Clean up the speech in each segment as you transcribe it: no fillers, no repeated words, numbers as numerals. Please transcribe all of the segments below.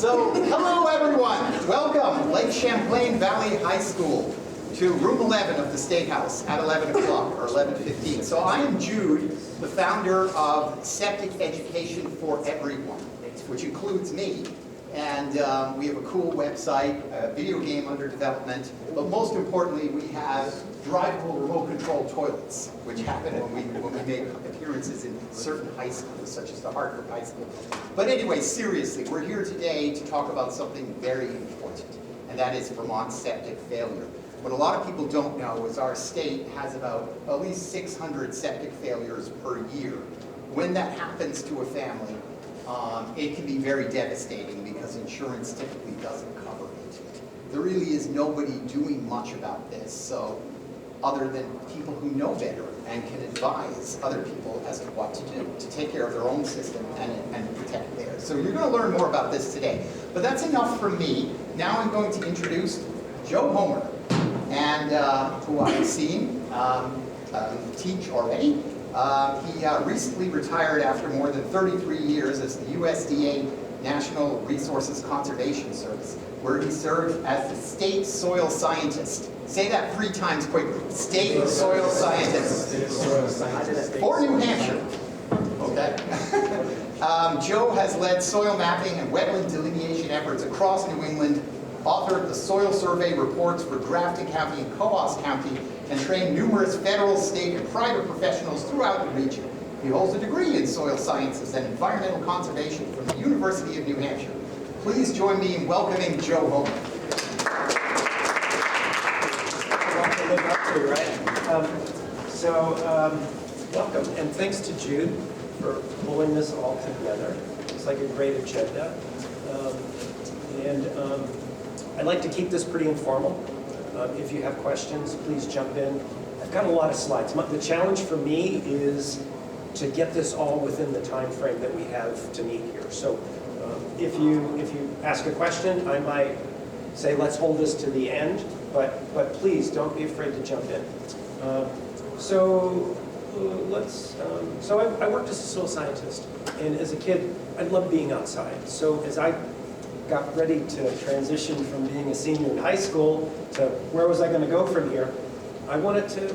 So, hello everyone. Welcome, Lake Champlain Valley High School, to room 11 of the State House at 11 o'clock or 11:15. So I am Jude, the founder of Septic Education for Everyone, which includes me. And we have a cool website, a video game under development, but most importantly, we have drivable remote control toilets, which happen when we make appearances in certain high schools, such as the Hartford High School. But anyway, seriously, we're here today to talk about something very important, and that is Vermont septic failure. What a lot of people don't know is our state has about at least 600 septic failures per year. When that happens to a family, it can be very devastating because insurance typically doesn't cover it. There really is nobody doing much about this, so other than people who know better and can advise other people as to what to do to take care of their own system and protect theirs. So you're going to learn more about this today. But that's enough from me. Now I'm going to introduce Joe Homer, and who I've seen teach already. He recently retired after more than 33 years as the USDA National Resources Conservation Service, where he served as the state soil scientist. Say that 3 times quickly. State soil scientist. For New Hampshire. Okay. Joe has led soil mapping and wetland delineation efforts across New England, authored the soil survey reports for Grafton County and Coos County, and trained numerous federal, state, and private professionals throughout the region. He holds a degree in soil sciences and environmental conservation from the University of New Hampshire. Please join me in welcoming Joe Homer. Welcome, and thanks to Jude for pulling this all together. It's like a great agenda. I'd like to keep this pretty informal. If you have questions, please jump in. I've got a lot of slides. The challenge for me is to get this all within the time frame that we have to meet here. So if you ask a question, I might say let's hold this to the end, but please don't be afraid to jump in. So I worked as a soil scientist, and as a kid, I loved being outside. So as I got ready to transition from being a senior in high school to where was I going to go from here, I wanted to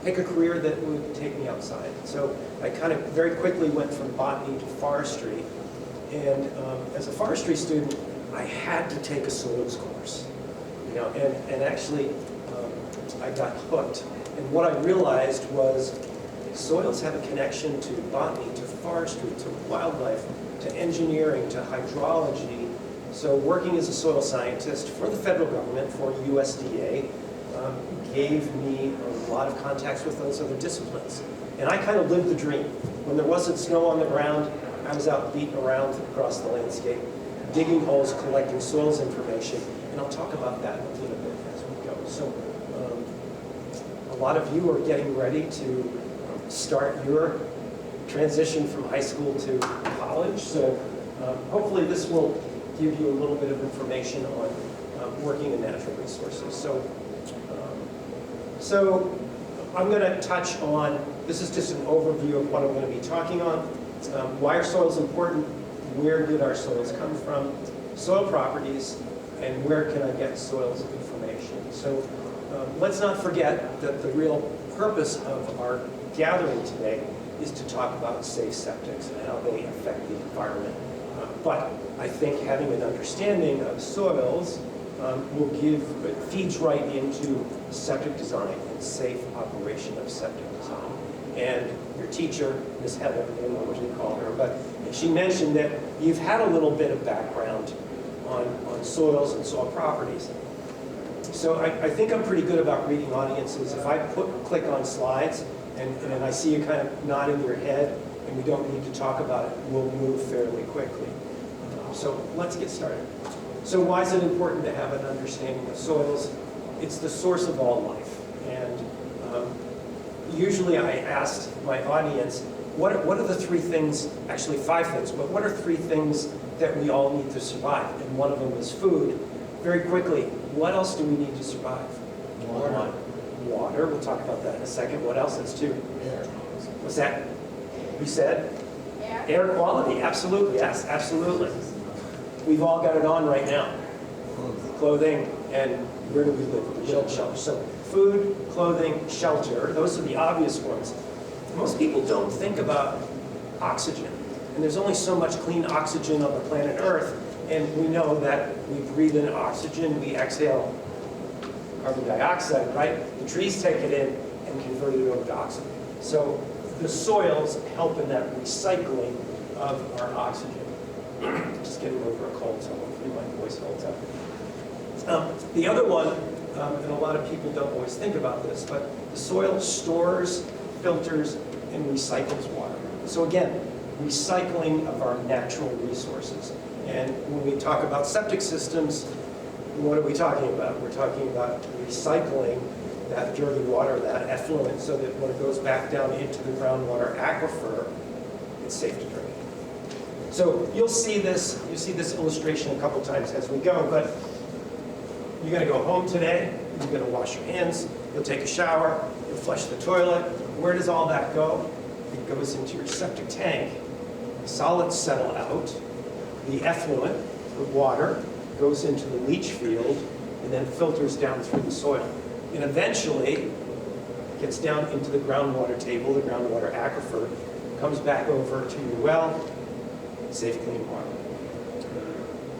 pick a career that would take me outside. So I kind of very quickly went from botany to forestry. And as a forestry student, I had to take a soils course. And actually, I got hooked. And what I realized was soils have a connection to botany, to forestry, to wildlife, to engineering, to hydrology. So working as a soil scientist for the federal government, for USDA, gave me a lot of contacts with those other disciplines. And I kind of lived the dream. When there wasn't snow on the ground, I was out beating around across the landscape, digging holes, collecting soils information, and I'll talk about that a little bit as we go. So a lot of you are getting ready to start your transition from high school to college. So hopefully this will give you a little bit of information on working in natural resources. So I'm going to touch on, this is just an overview of what I'm going to be talking on. Why are soils important? Where did our soils come from? Soil properties, and where can I get soils information? So let's not forget that the real purpose of our gathering today is to talk about safe septics and how they affect the environment. But I think having an understanding of soils it feeds right into septic design and safe operation of septic design. And your teacher, Ms. Heather, I don't know what you call her, but she mentioned that you've had a little bit of background on soils and soil properties. So I think I'm pretty good about reading audiences. If I click on slides and I see you kind of nodding your head and we don't need to talk about it, we'll move fairly quickly. So let's get started. So why is it important to have an understanding of soils? It's the source of all life. And usually I ask my audience, what are the 3 things, actually 5 things, but what are 3 things that we all need to survive? And one of them is food. Very quickly, what else do we need to survive? Water. Water, we'll talk about that in a second. What else? That's 2. Air. What's that? You said? Air. Air quality, absolutely, yes, absolutely. we've all got it on right now. Clothing, and where do we live? We build shelter. So food, clothing, shelter, those are the obvious ones. Most people don't think about oxygen. And there's only so much clean oxygen on the planet Earth. And we know that we breathe in oxygen, we exhale carbon dioxide, right? The trees take it in and convert it over to oxygen. So the soils help in that recycling of our oxygen. Just getting over a cold, so hopefully my voice holds up. The other one, and a lot of people don't always think about this, but the soil stores, filters, and recycles water. So again, recycling of our natural resources. And when we talk about septic systems, what are we talking about? We're talking about recycling that dirty water, that effluent, so that when it goes back down into the groundwater aquifer, it's safe to drink. So you'll see this illustration a couple times as we go, but you're going to go home today, you're going to wash your hands, you'll take a shower, you'll flush the toilet. Where does all that go? It goes into your septic tank. The solids settle out. The effluent, the water, goes into the leach field and then filters down through the soil. And eventually gets down into the groundwater table, the groundwater aquifer, comes back over to your well, safe, clean water.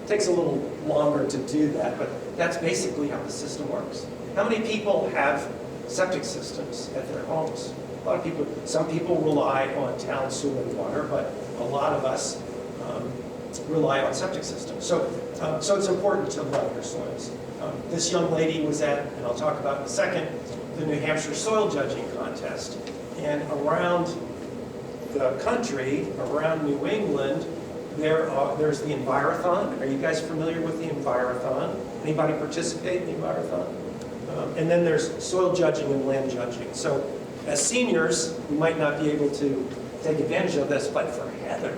It takes a little longer to do that, but that's basically how the system works. How many people have septic systems at their homes? A lot of people, some people rely on town sewer and water, but a lot of us rely on septic systems. So it's important to love your soils. This young lady was at, and I'll talk about in a second, the New Hampshire Soil Judging Contest. And around the country, around New England, there's the Envirothon. Are you guys familiar with the Envirothon? Anybody participate in the Envirothon? And then there's soil judging and land judging. So as seniors, we might not be able to take advantage of this, but for Heather,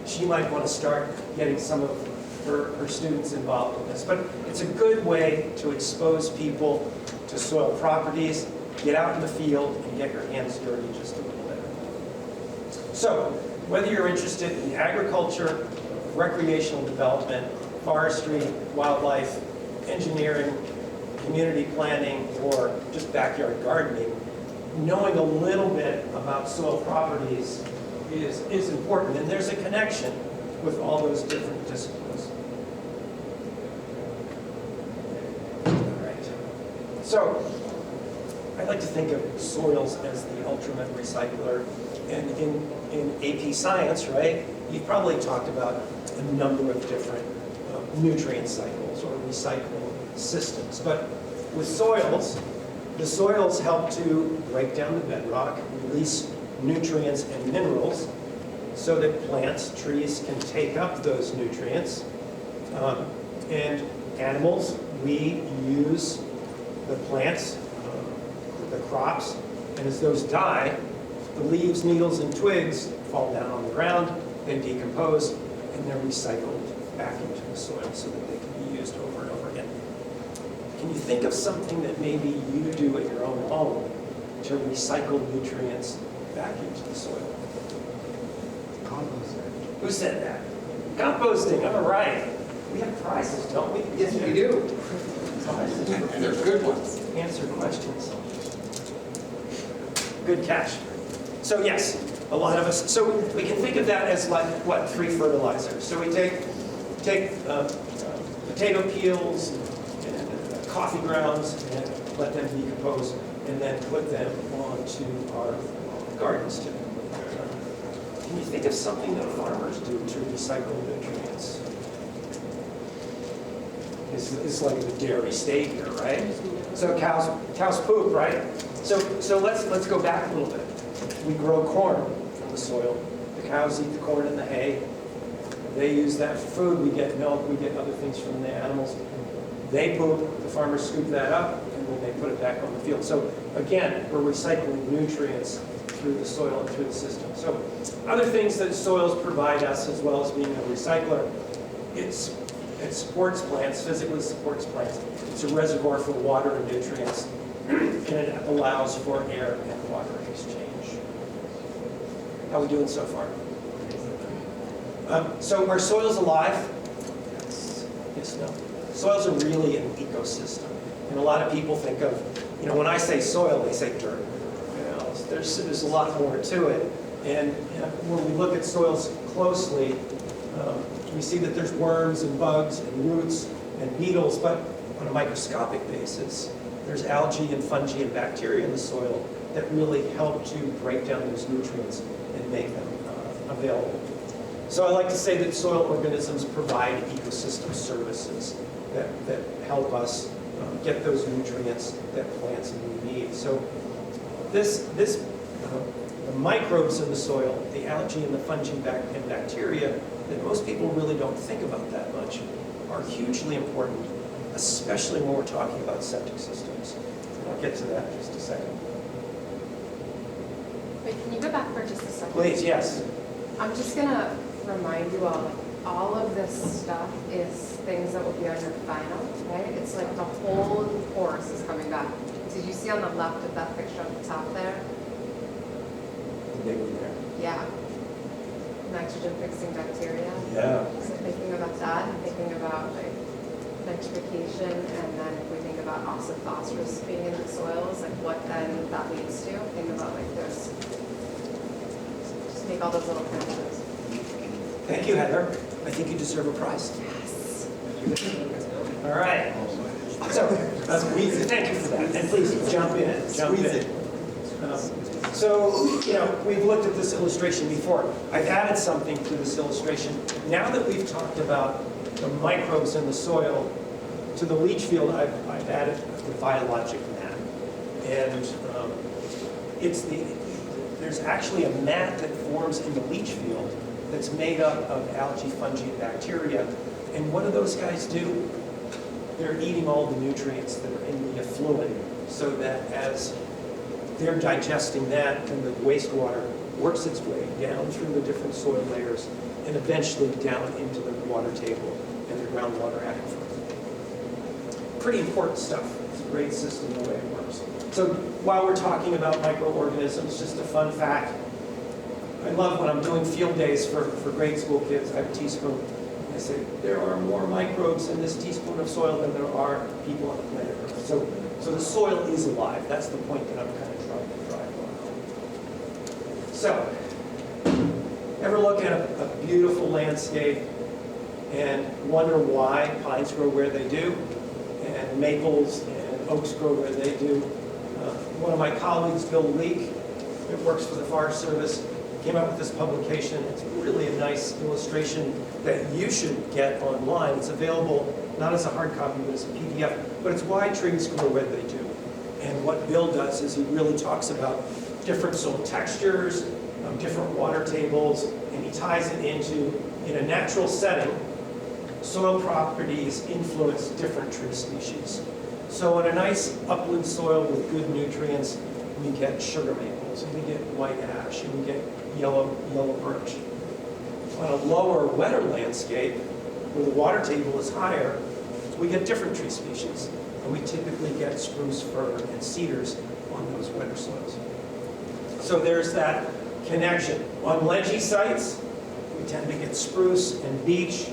she might want to start getting some of her students involved in this. But it's a good way to expose people to soil properties, get out in the field, and get your hands dirty just a little bit. So whether you're interested in agriculture, recreational development, forestry, wildlife, engineering, community planning, or just backyard gardening, knowing a little bit about soil properties is important, and there's a connection with all those different disciplines. All right. So I like to think of soils as the ultimate recycler. And in AP Science, right, you've probably talked about a number of different nutrient cycles or recycling systems. But with soils, the soils help to break down the bedrock, release nutrients and minerals so that plants, trees can take up those nutrients. And animals, we use the plants, the crops, and as those die, the leaves, needles, and twigs fall down on the ground, they decompose, and they're recycled back into the soil so that they can be used over and over again. Can you think of something that maybe you do at your own home to recycle nutrients back into the soil? Composting. Who said that? Composting, all right. We have prizes, don't we? Yes, we do. Prizes. And they're good ones. Answer questions. Good catch. So yes, a lot of us, so we can think of that as like, what, free fertilizer. So we take potato peels and coffee grounds and let them decompose and then put them onto our gardens too. Can you think of something that farmers do to recycle nutrients? It's like the dairy state here, right? So cows poop, right? So let's go back a little bit. We grow corn from the soil. The cows eat the corn and the hay. They use that for food. We get milk. We get other things from the animals. They poop. The farmers scoop that up, and then they put it back on the field. So again, we're recycling nutrients through the soil and through the system. So other things that soils provide us, as well as being a recycler, it supports plants, physically supports plants. It's a reservoir for water and nutrients, and it allows for air and water exchange. How are we doing so far? So our soil's alive. Yes, no. Soils are really an ecosystem. And a lot of people think of, when I say soil, they say dirt. There's a lot more to it. And when we look at soils closely, we see that there's worms and bugs and roots and beetles, but on a microscopic basis, there's algae and fungi and bacteria in the soil that really help to break down those nutrients and make them available. So I like to say that soil organisms provide ecosystem services that help us get those nutrients that plants need. So the microbes in the soil, the algae and the fungi and bacteria that most people really don't think about that much are hugely important, especially when we're talking about septic systems. And I'll get to that in just a second. Wait, can you go back for just a second? Please, yes. I'm just gonna remind you all of this stuff is things that will be on your final, right? It's like the whole course is coming back. Did you see on the left of that picture at the top there? The big one there. Yeah. Nitrogen fixing bacteria. Yeah. So thinking about that and thinking about like nitrification, and then if we think about also phosphorus being in the soils, like what then that leads to. Think about like this. Just make all those little connections. Thank you, Heather. I think you deserve a prize. Yes. All right. So, thank you for that. And please jump in. So, we've looked at this illustration before. I've added something to this illustration. Now that we've talked about the microbes in the soil, to the leach field, I've added the biologic mat. And there's actually a mat that forms in the leach field that's made up of algae, fungi, and bacteria. And what do those guys do? They're eating all the nutrients that are in the effluent, so that as they're digesting that, and the wastewater works its way down through the different soil layers and eventually down into the water table and the groundwater aquifer. Pretty important stuff. It's a great system the way it works. So while we're talking about microorganisms, just a fun fact. I love when I'm doing field days for grade school kids. I have a teaspoon. I say, there are more microbes in this teaspoon of soil than there are people on the planet Earth. So the soil is alive. That's the point that I'm kind of trying to drive home. So, ever look at a beautiful landscape and wonder why pines grow where they do, and maples and oaks grow where they do? One of my colleagues, Bill Leake, that works for the Forest Service, came out with this publication. It's really a nice illustration that you should get online. It's available not as a hard copy, but as a PDF. But it's why trees grow where they do. And what Bill does is he really talks about different soil textures, different water tables, and he ties it into, in a natural setting, soil properties influence different tree species. So in a nice upland soil with good nutrients, we get sugar maples, and we get white ash, and we get yellow birch. On a lower, wetter landscape, where the water table is higher, we get different tree species. And we typically get spruce, fir, and cedars on those wetter soils. So there's that connection. On ledgy sites, we tend to get spruce and beech.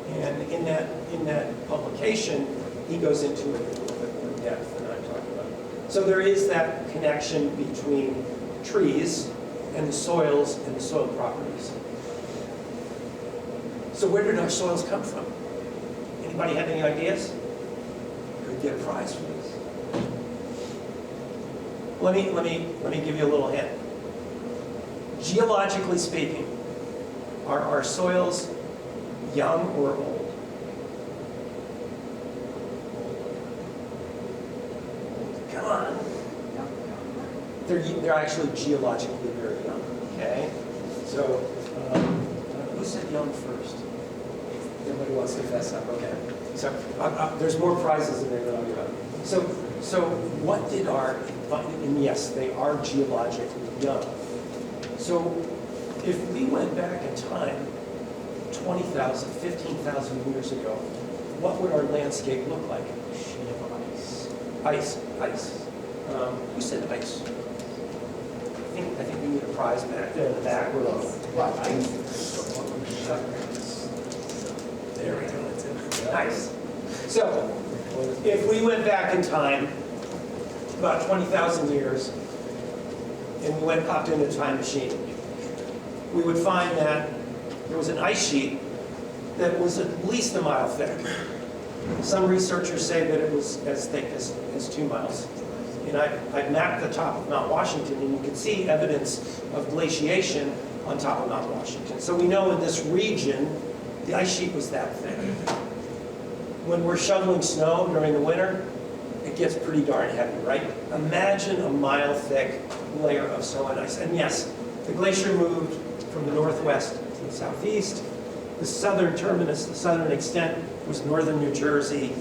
And in that publication, he goes into it a little bit more depth than I'm talking about. So there is that connection between trees and the soils and the soil properties. So where did our soils come from? Anybody have any ideas? Could get a prize for this. Let me give you a little hint. Geologically speaking, are our soils young or old? Come on. They're actually geologically very young. Okay. So who said young first? Everybody wants to fess up. Okay. So there's more prizes in there than I'll give out. So what did and yes, they are geologically young. So if we went back in time 20,000, 15,000 years ago, what would our landscape look like? A sheet of ice. Ice. Who said ice? I think we need a prize back there in the back row. What? Ice. There we go. Nice. So, if we went back in time, about 20,000 years, and we hopped in a time machine, we would find that there was an ice sheet that was at least a mile thick. Some researchers say that it was as thick as 2 miles. And I mapped the top of Mount Washington, and you can see evidence of glaciation on top of Mount Washington. So we know in this region, the ice sheet was that thick. When we're shoveling snow during the winter, it gets pretty darn heavy, right? Imagine a mile-thick layer of snow and ice. And yes, the glacier moved from the northwest to the southeast. The southern terminus, the southern extent, was northern New Jersey,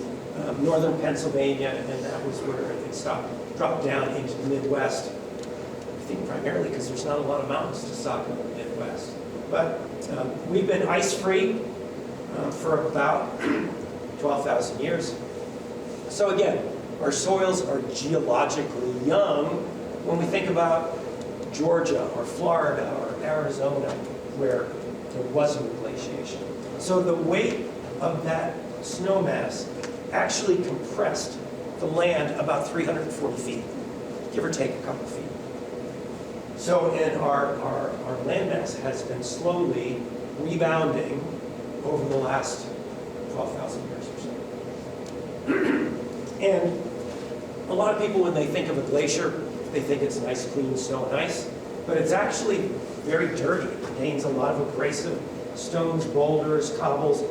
northern Pennsylvania, and that was where it stopped, dropped down into the Midwest. I think primarily because there's not a lot of mountains to stock in the Midwest. But we've been ice-free for about 12,000 years. So again, our soils are geologically young when we think about Georgia or Florida or Arizona, where there wasn't glaciation. So the weight of that snow mass actually compressed the land about 340 feet, give or take a couple feet. So and our land mass has been slowly rebounding over the last 12,000 years or so. And a lot of people, when they think of a glacier, they think it's nice, clean snow and ice, but it's actually very dirty. It contains a lot of abrasive stones, boulders, cobbles.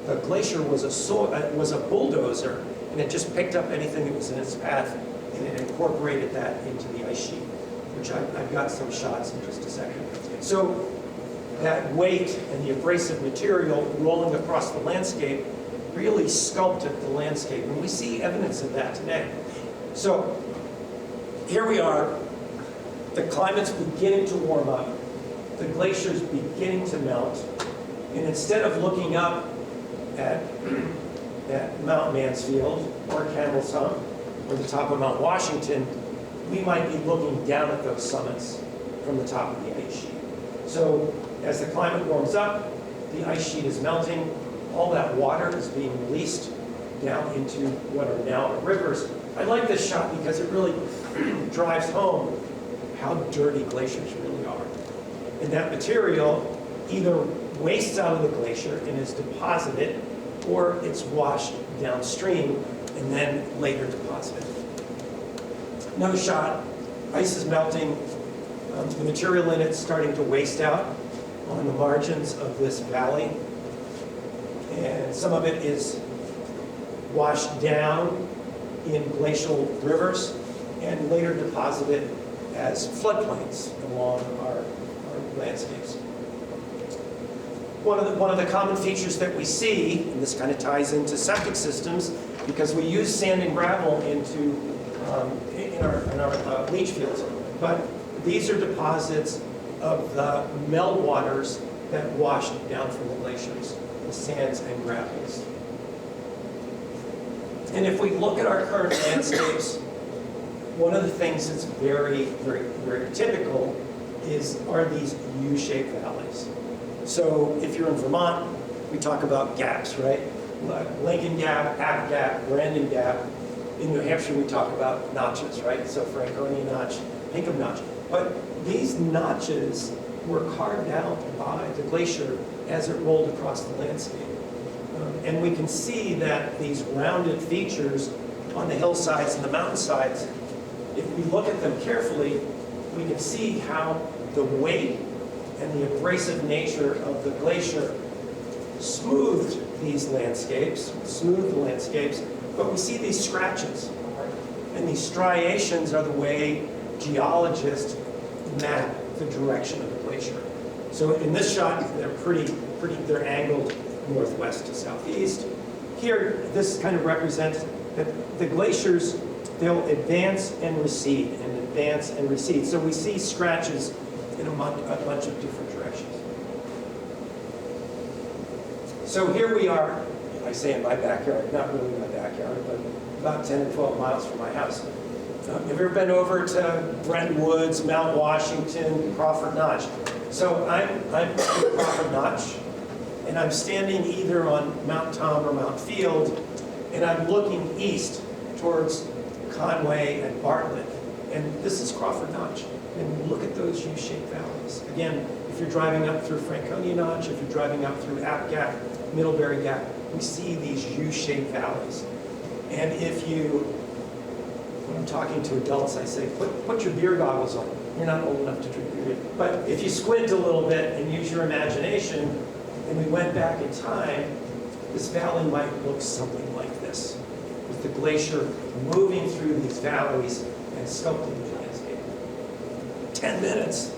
The glacier was a bulldozer, and it just picked up anything that was in its path, and it incorporated that into the ice sheet, which I've got some shots in just a second. So that weight and the abrasive material rolling across the landscape really sculpted the landscape, and we see evidence of that today. So here we are, the climate's beginning to warm up, the glacier's beginning to melt, and instead of looking up at Mount Mansfield or Camel's Hump or the top of Mount Washington, we might be looking down at those summits from the top of the ice sheet. So as the climate warms up, the ice sheet is melting, all that water is being released down into what are now rivers. I like this shot because it really drives home how dirty glaciers really are. And that material either wastes out of the glacier and is deposited, or it's washed downstream and then later deposited. Another shot, ice is melting, the material in it's starting to waste out on the margins of this valley, and some of it is washed down in glacial rivers and later deposited as floodplains along our landscapes. One of the common features that we see, and this kind of ties into septic systems, because we use sand and gravel in our leach fields, but these are deposits of the meltwaters that washed down from the glaciers, the sands and gravels. And if we look at our current landscapes, one of the things that's very, very, very typical are these U-shaped valleys. So if you're in Vermont, we talk about gaps, right? Lincoln Gap, App Gap, Brandon Gap. In New Hampshire, we talk about notches, right? So Franconia Notch, Pinkham Notch. But these notches were carved out by the glacier as it rolled across the landscape. And we can see that these rounded features on the hillsides and the mountainsides, if we look at them carefully, we can see how the weight and the abrasive nature of the glacier smoothed these landscapes, but we see these scratches. And these striations are the way geologists map the direction of the glacier. So in this shot, they're angled northwest to southeast. Here, this kind of represents that the glaciers, they'll advance and recede, and advance and recede. So we see scratches in a bunch of different directions. So here we are, I say in my backyard, not really my backyard, but about 10 or 12 miles from my house. Have you ever been over to Brent Woods, Mount Washington, Crawford Notch? So I'm in Crawford Notch, and I'm standing either on Mount Tom or Mount Field, and I'm looking east towards Conway and Bartlett, and this is Crawford Notch. And look at those U-shaped valleys. Again, if you're driving up through Franconia Notch, if you're driving up through App Gap, Middlebury Gap, we see these U-shaped valleys. And if you, when I'm talking to adults, I say, put your beer goggles on. You're not old enough to drink beer. But if you squint a little bit and use your imagination, and we went back in time, this valley might look something like this, with the glacier moving through these valleys and sculpting the landscape. 10 minutes.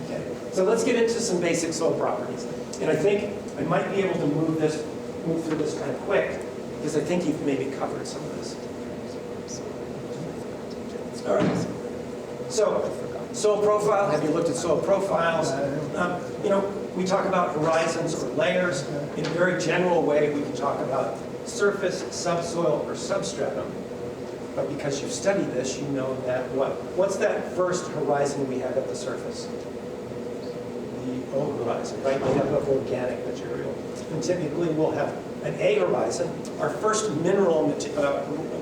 Okay, so let's get into some basic soil properties. And I think I might be able to move through this kind of quick, because I think you've maybe covered some of this. All right. So, soil profile, have you looked at soil profiles? We talk about horizons or layers. In a very general way, we can talk about surface, subsoil, or substratum. But because you've studied this, you know that what's that first horizon we have at the surface? The O horizon, right? We have organic material. And typically we'll have an A horizon, our first mineral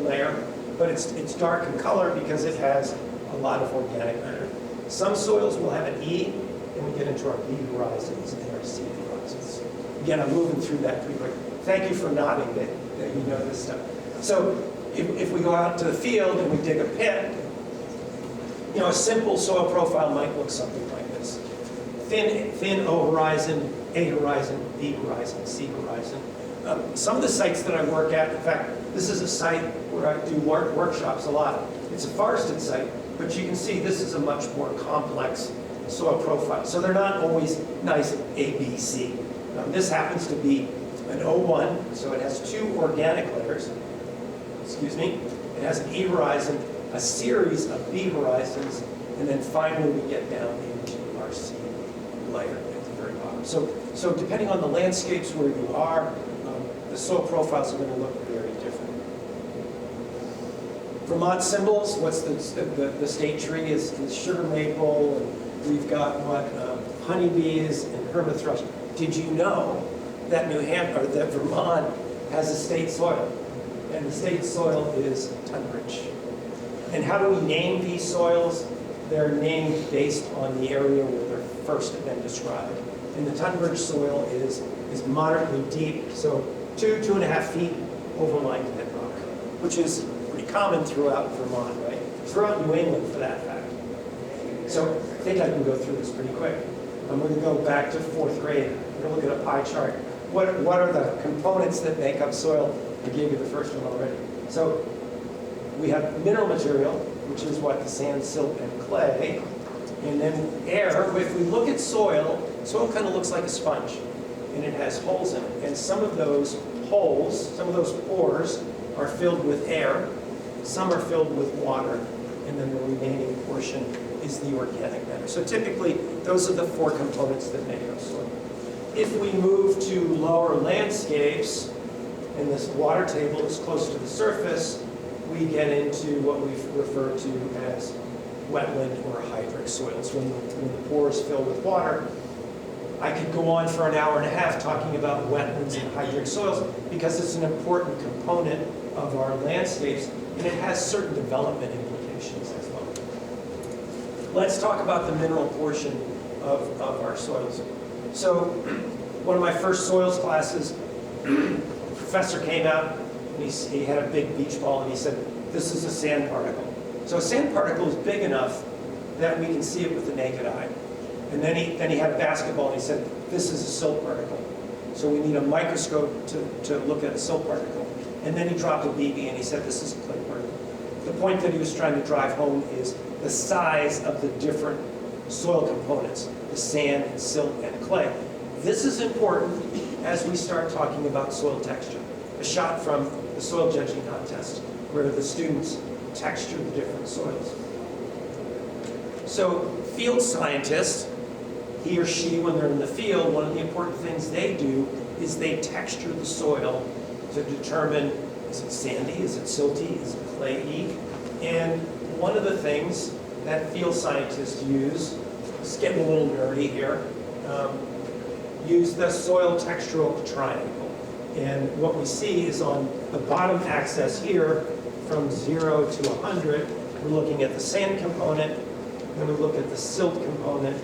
layer, but it's dark in color because it has a lot of organic matter. Some soils will have an E, and we get into our B horizons and our C horizons. Again, I'm moving through that pretty quick. Thank you for nodding that you know this stuff. So if we go out to the field and we dig a pit, a simple soil profile might look something like this. Thin O horizon, A horizon, B horizon, C horizon. Some of the sites that I work at, in fact, this is a site where I do workshops a lot. It's a forested site, but you can see this is a much more complex soil profile. So they're not always nice A, B, C. This happens to be an O1, so it has 2 organic layers. Excuse me. It has an E horizon, a series of B horizons, and then finally we get down into our C layer at the very bottom. So depending on the landscapes where you are, the soil profiles are going to look very different. Vermont symbols, what's the state tree is sugar maple, and we've got honeybees and hermit thrush. Did you know that that Vermont has a state soil? And the state soil is Tunbridge. And how do we name these soils? They're named based on the area where they're first been described. And the Tunbridge soil is moderately deep, so 2.5 feet overlying bedrock, which is pretty common throughout Vermont, right? Throughout New England, for that fact. So I think I can go through this pretty quick. I'm going to go back to 4th grade. I'm going to look at a pie chart. What are the components that make up soil? I gave you the first one already. So we have mineral material, which is what? The sand, silt, and clay. And then air. If we look at soil kind of looks like a sponge. And it has holes in it. And some of those holes, some of those pores, are filled with air. Some are filled with water. And then the remaining portion is the organic matter. So typically, those are the 4 components that make up soil. If we move to lower landscapes, and this water table is close to the surface, we get into what we refer to as wetland or hydric soils. When the pores fill with water, I could go on for an hour and a half talking about wetlands and hydric soils because it's an important component of our landscapes, and it has certain development implications as well. Let's talk about the mineral portion of our soils. So one of my first soils classes, professor came out and he had a big beach ball and he said, this is a sand particle. So a sand particle is big enough that we can see it with the naked eye. And then he had a basketball and he said, this is a silt particle. So we need a microscope to look at a silt particle. And then he dropped a BB and he said, this is a clay particle. The point that he was trying to drive home is the size of the different soil components, the sand, silt, and clay. This is important as we start talking about soil texture. A shot from the soil judging contest where the students texture the different soils. So field scientists, he or she, when they're in the field, one of the important things they do is they texture the soil to determine, is it sandy, is it silty, is it clayey? And one of the things that field scientists use, it's getting a little nerdy here, use the soil textural triangle. And what we see is on the bottom axis here, from 0 to 100, we're looking at the sand component, then we look at the silt component,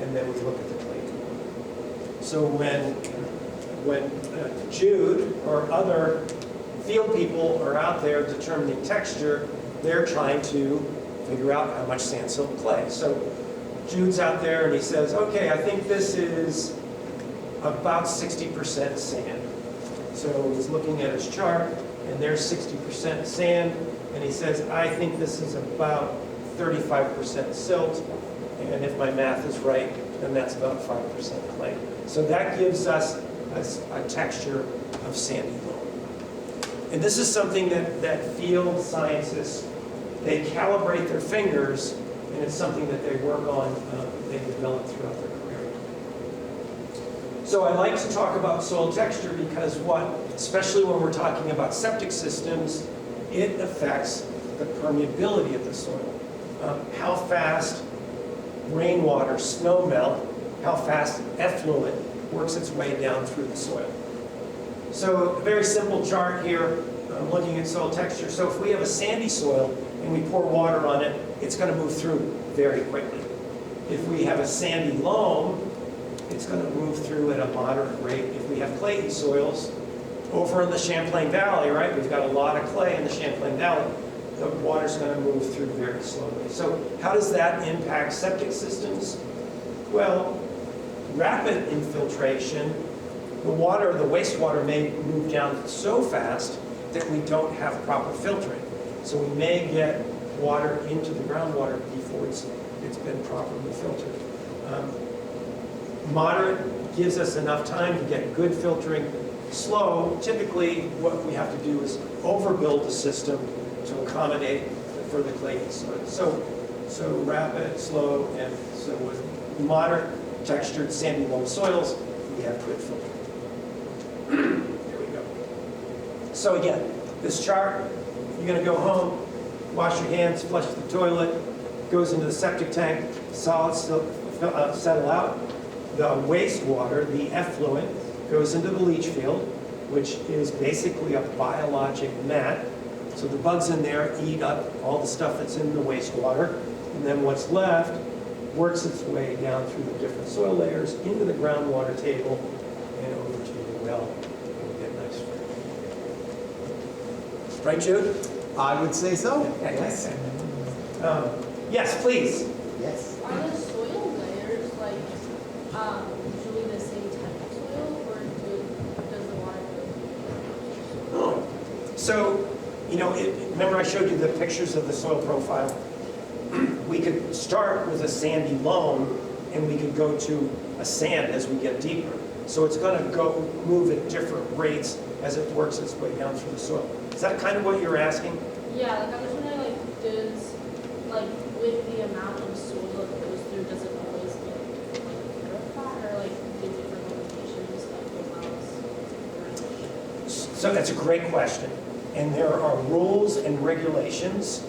and then we look at the clay component. So when Jude or other field people are out there determining texture, they're trying to figure out how much sand, silt, and clay. So Jude's out there and he says, okay, I think this is about 60% sand. So he's looking at his chart, and there's 60% sand, and he says, I think this is about 35% silt, and if my math is right, then that's about 5% clay. So that gives us a texture of sandy loam. And this is something that field scientists, they calibrate their fingers, and it's something that they work on, they develop throughout their career. So I like to talk about soil texture because especially when we're talking about septic systems, it affects the permeability of the soil. How fast rainwater, snow melt, how fast effluent works its way down through the soil. So a very simple chart here, looking at soil texture. So if we have a sandy soil and we pour water on it, it's going to move through very quickly. If we have a sandy loam, it's going to move through at a moderate rate. If we have clayey soils, over in the Champlain Valley, right, we've got a lot of clay in the Champlain Valley, the water's going to move through very slowly. So how does that impact septic systems? Well, rapid infiltration, the wastewater may move down so fast that we don't have proper filtering. So we may get water into the groundwater before it's been properly filtered. Moderate gives us enough time to get good filtering. Slow, typically what we have to do is overbuild the system to accommodate for the clay soil. So rapid, slow, and so with moderate textured sandy loam soils, we have good filtering. There we go. So again, this chart, you're going to go home, wash your hands, flush the toilet, goes into the septic tank, solids settle out. The wastewater, the effluent, goes into the leach field, which is basically a biologic mat. So the bugs in there eat up all the stuff that's in the wastewater, and then what's left works its way down through the different soil layers into the groundwater table and over to the well, and we get nice fruit. Right, Jude? I would say so. Yes. Yes, please. Yes. Are the soil layers usually the same type of soil, or does the water go? So, remember I showed you the pictures of the soil profile? We could start with a sandy loam, and we could go to a sand as we get deeper. So it's going to move at different rates as it works its way down through the soil. Is that kind of what you're asking? Yeah, like I'm just wondering, does with the amount of soil that goes through, does it always get purified, or do different locations allows? So that's a great question. And there are rules and regulations.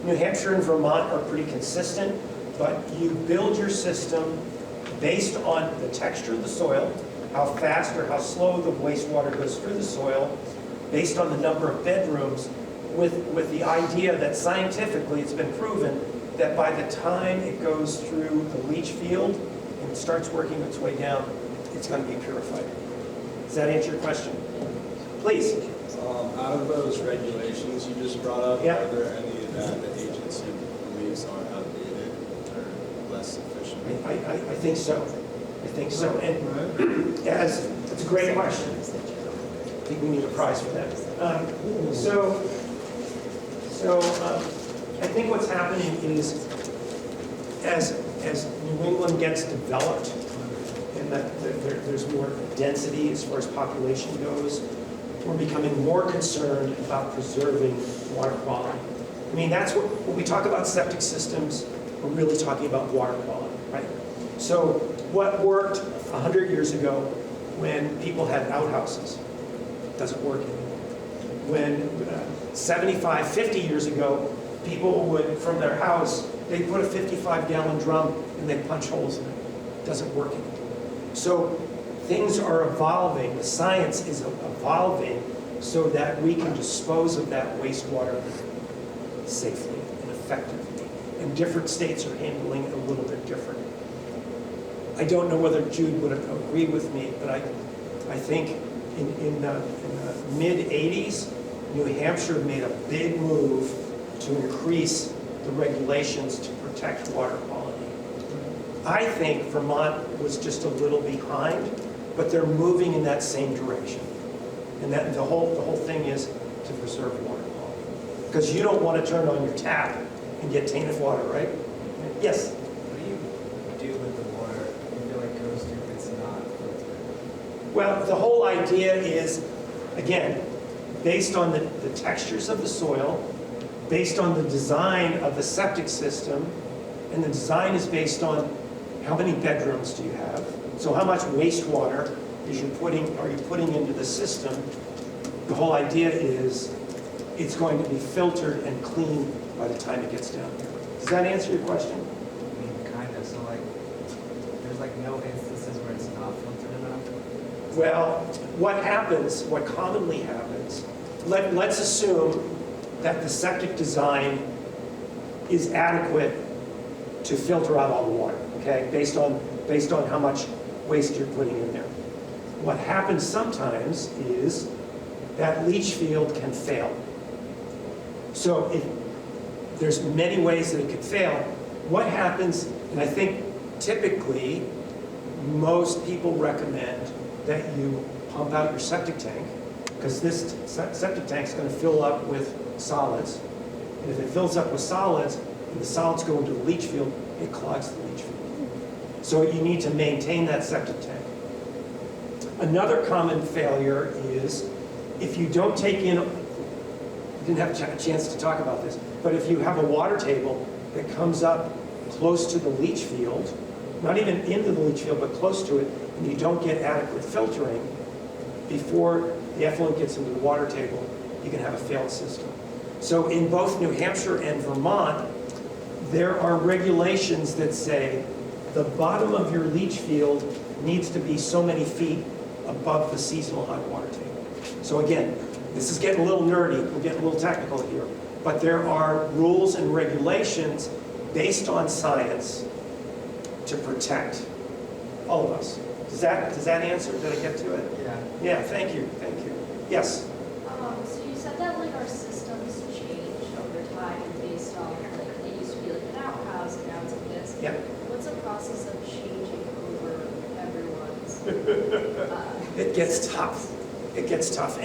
New Hampshire and Vermont are pretty consistent, but you build your system based on the texture of the soil, how fast or how slow the wastewater goes through the soil, based on the number of bedrooms, with the idea that scientifically it's been proven that by the time it goes through the leach field and starts working its way down, it's going to be purified. Does that answer your question? Please. Out of those regulations you just brought up, Yeah. are there any that the agency believes are outdated or less efficient? I think so. I think so. And it's a great question. I think we need a prize for that. I think what's happening is as New England gets developed and that there's more density as far as population goes, we're becoming more concerned about preserving water quality. I mean, that's when we talk about septic systems, we're really talking about water quality, right? So what worked 100 years ago when people had outhouses doesn't work anymore. When 75, 50 years ago, people would, from their house, they'd put a 55-gallon drum and they'd punch holes in it. It doesn't work anymore. So things are evolving, the science is evolving so that we can dispose of that wastewater safely and effectively. And different states are handling it a little bit different. I don't know whether Jude would agree with me, but I think in the mid-'80s, New Hampshire made a big move to increase the regulations to protect water quality. I think Vermont was just a little behind, but they're moving in that same direction. And that the whole thing is to preserve water quality. Because you don't want to turn on your tap and get tainted water, right? Yes? What do you do with the water you feel like goes through if it's not filtered? Well, the whole idea is, again, based on the textures of the soil, based on the design of the septic system, and the design is based on how many bedrooms do you have. So how much wastewater are you putting into the system? The whole idea is it's going to be filtered and clean by the time it gets down here. Does that answer your question? I mean, kind of. So like, there's like no instances where it's not filtered enough? Well, what commonly happens, let's assume that the septic design is adequate to filter out all the water, okay? Based on how much waste you're putting in there. What happens sometimes is that leach field can fail. So there's many ways that it could fail. What happens, and I think typically most people recommend that you pump out your septic tank, because this septic tank is going to fill up with solids. And if it fills up with solids, and the solids go into the leach field, it clogs the leach field. So you need to maintain that septic tank. Another common failure is if you don't take in, we didn't have a chance to talk about this, but if you have a water table that comes up close to the leach field, not even into the leach field, but close to it, and you don't get adequate filtering before the effluent gets into the water table, you can have a failed system. So in both New Hampshire and Vermont, there are regulations that say the bottom of your leach field needs to be so many feet above the seasonal high water table. So again, this is getting a little nerdy, we're getting a little technical here, but there are rules and regulations based on science to protect all of us. Does that answer? Did I get to it? Yeah. Yeah, thank you. Yes? So you said that like our systems change over time based on like it used to be like an outhouse and now it's like this. Yeah. What's the process of changing over everyone's? It gets tough. It gets tough.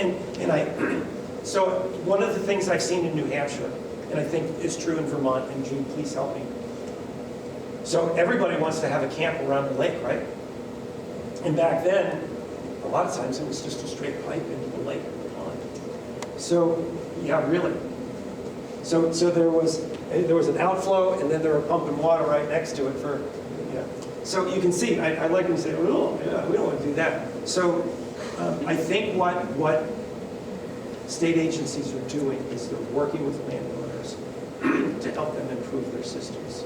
So one of the things I've seen in New Hampshire, and I think is true in Vermont, and Gene, please help me. So everybody wants to have a camp around the lake, right? And back then, a lot of times it was just a straight pipe into the lake or the pond. So, yeah, really. So there was an outflow, and then there were pumping water right next to it for, yeah. So you can see, I like when you say, oh, yeah, we don't want to do that. So I think what state agencies are doing is they're working with landowners to help them improve their systems.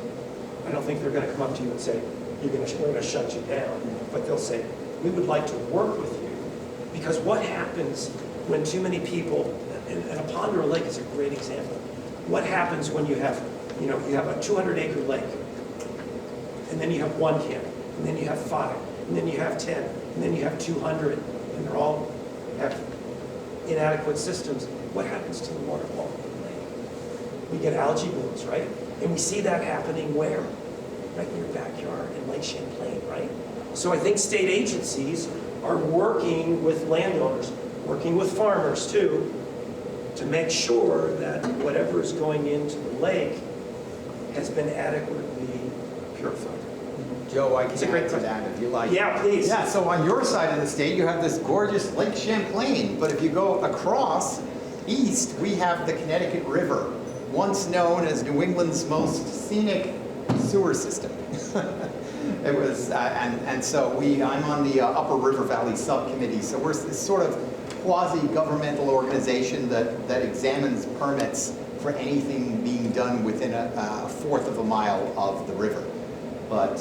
I don't think they're going to come up to you and say, we're going to shut you down. But they'll say, we would like to work with you. Because what happens when too many people, and a pond or a lake is a great example. What happens when you have a 200-acre lake, and then you have one camp, and then you have 5, and then you have 10, and then you have 200, and they're all have inadequate systems. What happens to the water quality of the lake? We get algae blooms, right? And we see that happening where? Right in your backyard in Lake Champlain, right? So I think state agencies are working with landowners, working with farmers too, to make sure that whatever is going into the lake has been adequately purified. Joe, I It's a can great add to that if you like. Yeah, please. Yeah, so on your side of the state, you have this gorgeous Lake Champlain, but if you go across east, we have the Connecticut River, once known as New England's most scenic sewer system. It was, so I'm on the Upper River Valley Subcommittee, so we're this sort of quasi-governmental organization that examines permits for anything being done within a 1/4 of a mile of the river. But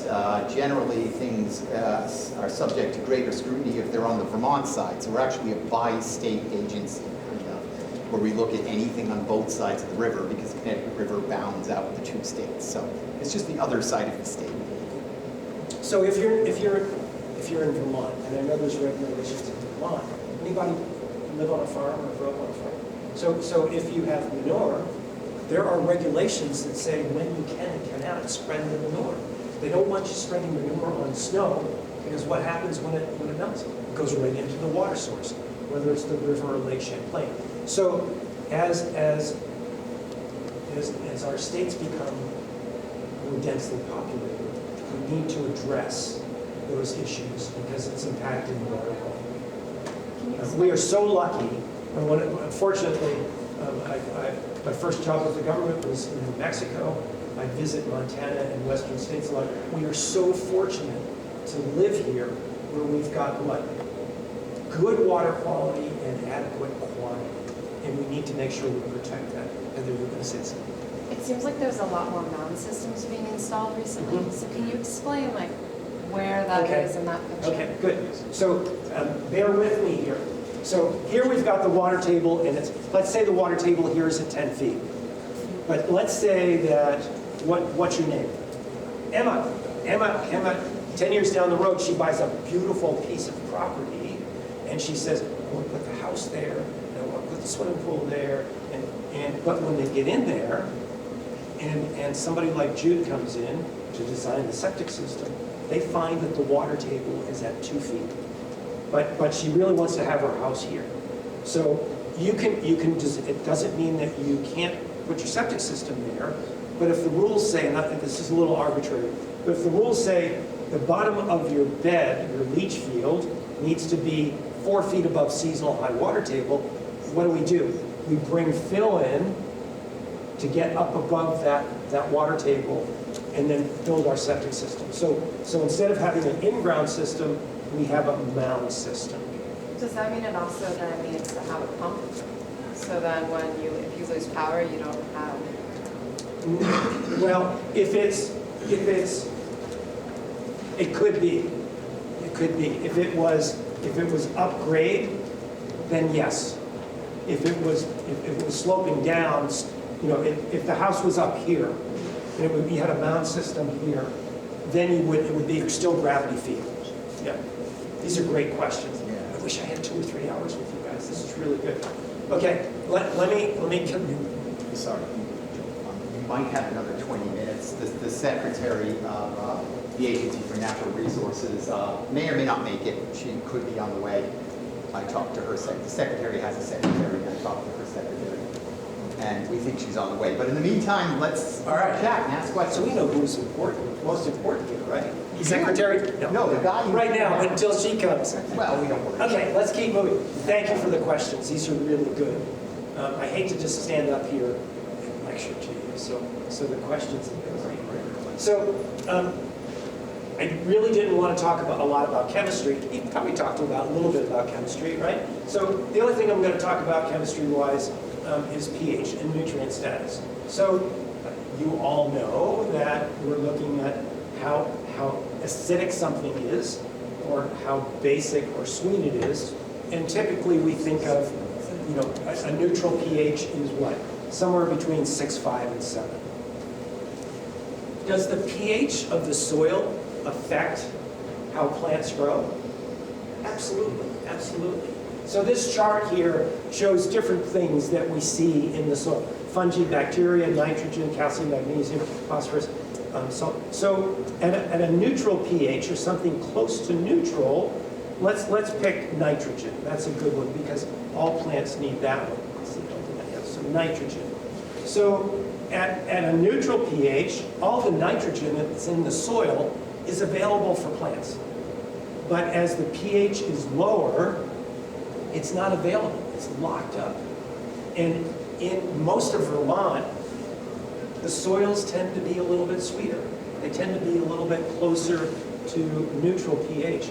generally, things are subject to greater scrutiny if they're on the Vermont side. So we're actually a bi-state agency, where we look at anything on both sides of the river, because the Connecticut River bounds out the 2 states. So it's just the other side of the state. So if you're in Vermont, and I know there's regulations in Vermont, anybody live on a farm or grow up on a farm? So if you have manure, there are regulations that say when you can and cannot spread the manure. They don't want you spreading manure on snow, because what happens when it melts? It goes right into the water source, whether it's the river or Lake Champlain. So as our states become more densely populated, we need to address those issues because it's impacting water quality. We are so lucky, unfortunately, my first job with the government was in New Mexico. I visit Montana and western states a lot. We are so fortunate to live here where we've got good water quality and adequate quantity. And we need to make sure we protect that. Heather, you're going to say something. It seems like there's a lot more mound systems being installed recently. So can you explain like where that is in that picture? Okay, good. So bear with me here. So here we've got the water table, and let's say the water table here is at 10 feet. But let's say that, what's your name? Emma, 10 years down the road, she buys a beautiful piece of property, and she says, I want to put the house there, and I want to put the swimming pool there, but when they get in there, and somebody like Jude comes in to design the septic system, they find that the water table is at 2 feet. But she really wants to have her house here. So you can just, it doesn't mean that you can't put your septic system there, but if the rules say, and this is a little arbitrary, but if the rules say the bottom of your bed, your leach field, needs to be 4 feet above seasonal high water table, what do? We bring fill in to get up above that water table and then build our septic system. So instead of having an in-ground system, we have a mound system. Does that mean it also then needs to have a pump? So then if you lose power, you don't have... Well, it could be. It could be. If it was upgrade, then yes. If it was sloping down, if the house was up here, and you had a mound system here, then it would be still gravity feed. Yeah. These are great questions. I wish I had 2 or 3 hours with you guys. This is really good. Okay, let me. Sorry, you might have another 20 minutes. The secretary of the Agency for Natural Resources may or may not make it. She could be on the way. I talked to her. The secretary has a secretary. I talked to her secretary, and we think she's on the way. But in the meantime, let's chat and ask questions. So we know who's most important here, right? The secretary? No, the guy. Right now, until she comes. Well, we don't worry. Okay, let's keep moving. Thank you for the questions. These are really good. I hate to just stand up here and lecture to you, so the questions have been great. So I really didn't want to talk a lot about chemistry. You probably talked a little bit about chemistry, right? So the only thing I'm going to talk about chemistry-wise is pH and nutrient status. So you all know that we're looking at how acidic something is, or how basic or sweet it is, and typically we think of, a neutral pH is what? Somewhere between 6.5 and 7. Does the pH of the soil affect how plants grow? Absolutely, absolutely. So this chart here shows different things that we see in the soil. Fungi, bacteria, nitrogen, calcium, magnesium, phosphorus. So at a neutral pH, or something close to neutral, let's pick nitrogen. That's a good one because all plants need that one. Let's see if I do that. Yeah, so nitrogen. So at a neutral pH, all the nitrogen that's in the soil is available for plants. But as the pH is lower, it's not available. It's locked up. And in most of Vermont, the soils tend to be a little bit sweeter. They tend to be a little bit closer to neutral pH.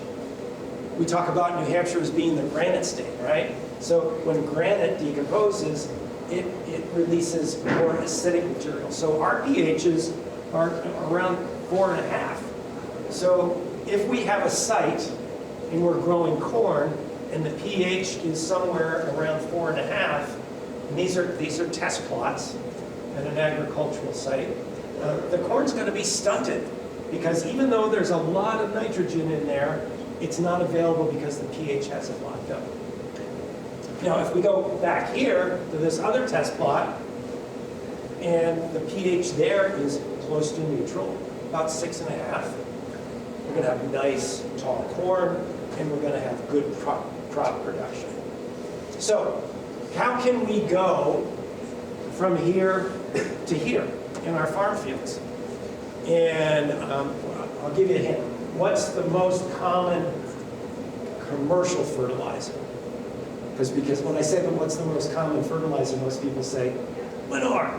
We talk about New Hampshire as being the granite state, right? So when granite decomposes, it releases more acidic material. So our pHs are around 4.5. So if we have a site and we're growing corn and the pH is somewhere around 4.5, and these are test plots at an agricultural site, the corn's going to be stunted because even though there's a lot of nitrogen in there, it's not available because the pH hasn't locked up. Now, if we go back here to this other test plot, and the pH there is close to neutral, about 6.5, we're going to have nice, tall corn, and we're going to have good crop production. So, how can we go from here to here in our farm fields? And I'll give you a hint. What's the most common commercial fertilizer? Because when I say what's the most common fertilizer, most people say manure.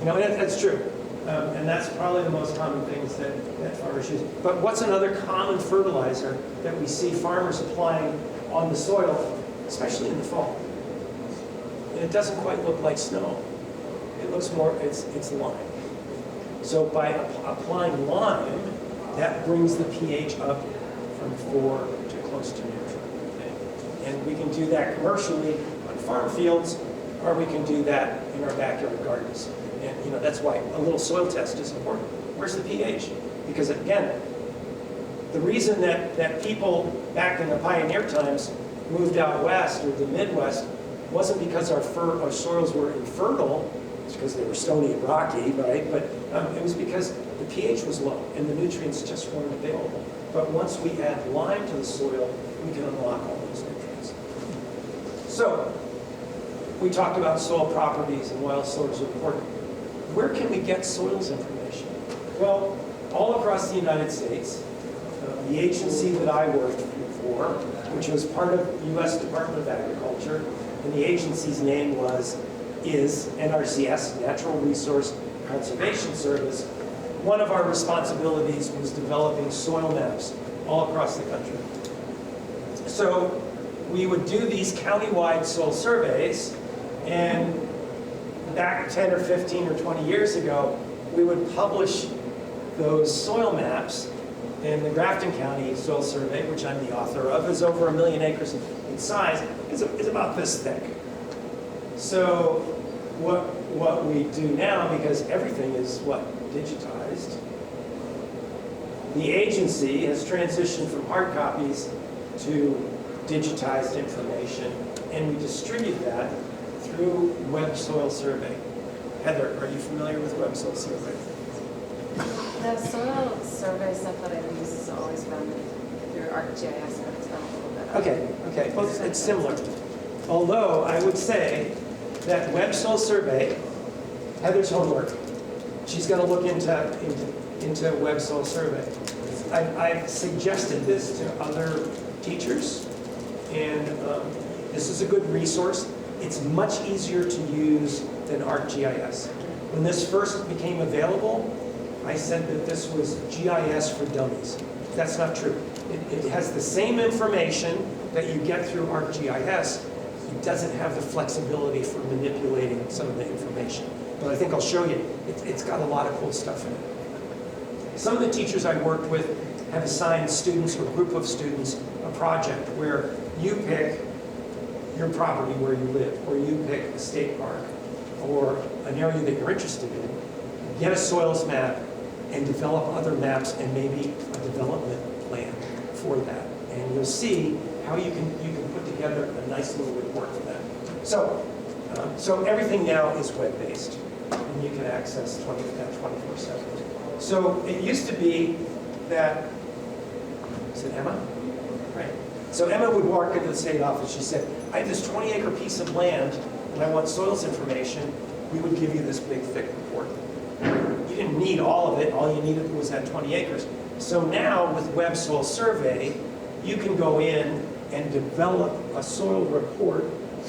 You know, and that's true. And that's probably the most common things that farmers use. But what's another common fertilizer that we see farmers applying on the soil, especially in the fall? And it doesn't quite look like snow. It looks more, it's lime. So by applying lime, that brings the pH up from 4 to close to neutral. Okay? And we can do that commercially on farm fields, or we can do that in our backyard gardens. And you know, that's why a little soil test is important. Where's the pH? Because again, the reason that people back in the pioneer times moved out west or the Midwest wasn't because our soils were infertile. It's because they were stony and rocky, right? But it was because the pH was low and the nutrients just weren't available. But once we add lime to the soil, we can unlock all those nutrients. So we talked about soil properties and why soils are important. Where can we get soils information? Well, all across the United States, the agency that I worked for, which was part of the U.S. Department of Agriculture, and the agency's name is NRCS, Natural Resource Conservation Service. One of our responsibilities was developing soil maps all across the country. So we would do these countywide soil surveys, and back 10 or 15 or 20 years ago, we would publish those soil maps. And the Grafton County Soil Survey, which I'm the author of, is over 1 million acres in size, is about this thick. So what we do now, because everything is digitized, the agency has transitioned from hard copies to digitized information, and we distribute that through Web Soil Survey. Heather, are you familiar with Web Soil Survey? The soil survey stuff that I've used has always been through ArcGIS, but it's been a little bit. Okay. Well, it's similar. Although I would say that Web Soil Survey, Heather's homework, she's going to look into Web Soil Survey. I've suggested this to other teachers, and this is a good resource. It's much easier to use than ArcGIS. When this first became available, I said that this was GIS for dummies. That's not true. It has the same information that you get through ArcGIS. It doesn't have the flexibility for manipulating some of the information. But I think I'll show you. It's got a lot of cool stuff in it. Some of the teachers I worked with have assigned students or group of students a project where you pick your property where you live, or you pick a state park, or an area that you're interested in, get a soils map, and develop other maps and maybe a development plan for that. And you'll see how you can put together a nice little report for that. So everything now is web-based, and you can access 24/7. So it used to be that, is it Emma? Right. So Emma would walk into the state office. She said, I have this 20-acre piece of land, and I want soils information. We would give you this big, thick report. You didn't need all of it. All you needed was that 20 acres. So now with Web Soil Survey, you can go in and develop a soil report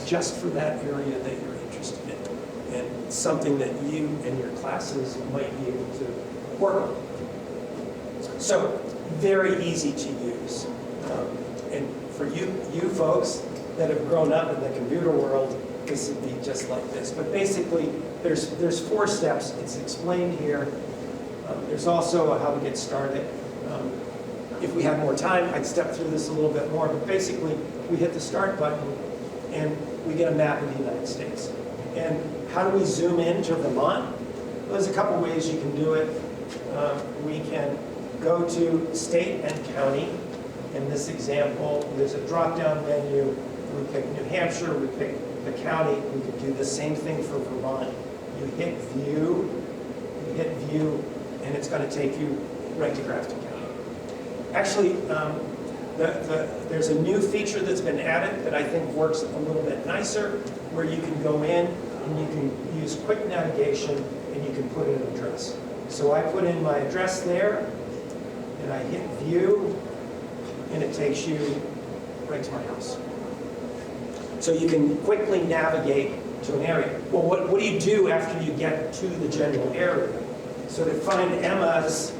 just for that area that you're interested in, and something that you and your classes might be able to work on. So very easy to use. And for you folks that have grown up in the computer world, this would be just like this. But basically, there's 4 steps. It's explained here. There's also how to get started. If we had more time, I'd step through this a little bit more, but basically, we hit the start button and we get a map of the United States. And how do we zoom in to Vermont? Well, there's a couple ways you can do it. We can go to state and county. In this example, there's a drop-down menu. We pick New Hampshire, we pick the county. We could do the same thing for Vermont. You hit view, and it's going to take you right to Grafton County. Actually, there's a new feature that's been added that I think works a little bit nicer, where you can go in and you can use quick navigation and you can put in an address. So I put in my address there, and I hit view, and it takes you right to my house. So you can quickly navigate to an area. Well, what do you do after you get to the general area? So to find Emma's